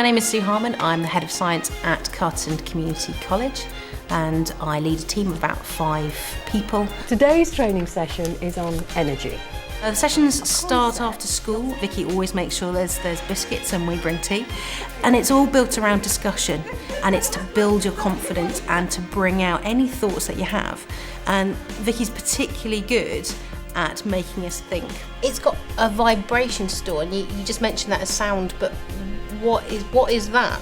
name is Sue Harmon. I'm the Head of Science at Carterton Community College and I lead a team of about 5 people. Today's training session is on energy. The sessions start after school. Vicky always makes sure there's biscuits and we bring tea. And it's all built around discussion, and it's to build your confidence and to bring out any thoughts that you have. And Vicky's particularly good at making us think. It's got a vibration store, and you just mentioned that as sound, but what is that?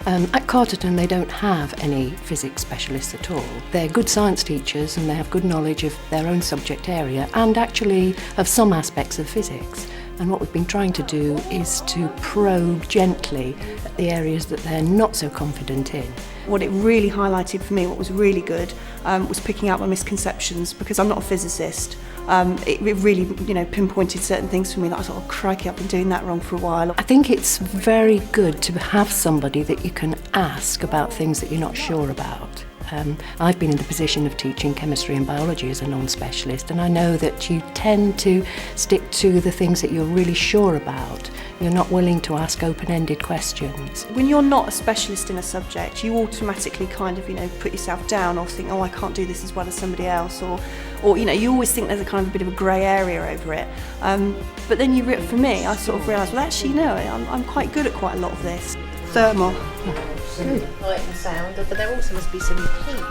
At Carterton they don't have any physics specialists at all. They're good science teachers and they have good knowledge of their own subject area and actually of some aspects of physics. And what we've been trying to do is to probe gently at the areas that they're not so confident in. What it really highlighted for me, what was really good, was picking out my misconceptions, because I'm not a physicist. It really, pinpointed certain things for me that I thought, oh crikey, I've been doing that wrong for a while. I think it's very good to have somebody that you can ask about things that you're not sure about. I've been in the position of teaching chemistry and biology as a non-specialist, and I know that you tend to stick to the things that you're really sure about. You're not willing to ask open-ended questions. When you're not a specialist in a subject, you automatically kind of, put yourself down or think, oh, I can't do this as well as somebody else, or you always think there's a kind of a bit of a grey area over it. But then for me, I sort of realised, well, actually, no, I'm quite good at quite a lot of this. Thermal. Light and sound, but there also must be some heat.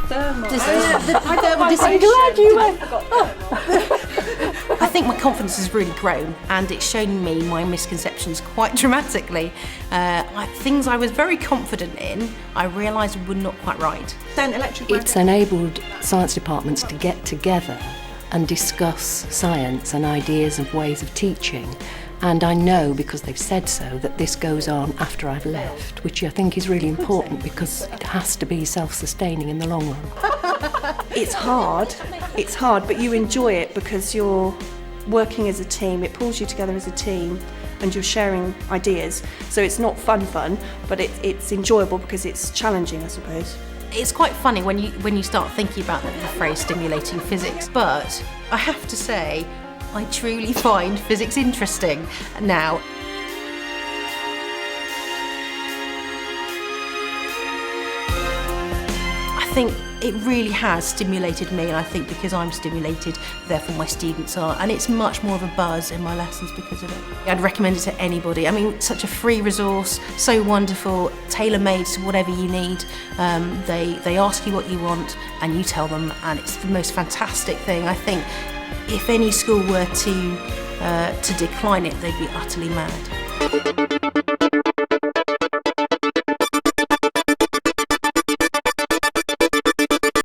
Thermal. I'm glad you went. I think my confidence has really grown, and it's shown me my misconceptions quite dramatically. Things I was very confident in, I realised were not quite right. It's enabled science departments to get together and discuss science and ideas of ways of teaching. And I know, because they've said so, that this goes on after I've left, which I think is really important because it has to be self-sustaining in the long run. It's hard, but you enjoy it because you're working as a team. It pulls you together as a team and you're sharing ideas. So it's not fun, but it's enjoyable because it's challenging, I suppose. It's quite funny when you start thinking about the phrase stimulating physics, but I have to say, I truly find physics interesting now. I think it really has stimulated me, and I think because I'm stimulated, therefore my students are, and it's much more of a buzz in my lessons because of it. I'd recommend it to anybody. I mean, such a free resource, so wonderful, tailor-made to whatever you need. They ask you what you want and you tell them, and it's the most fantastic thing. I think if any school were to decline it, they'd be utterly mad.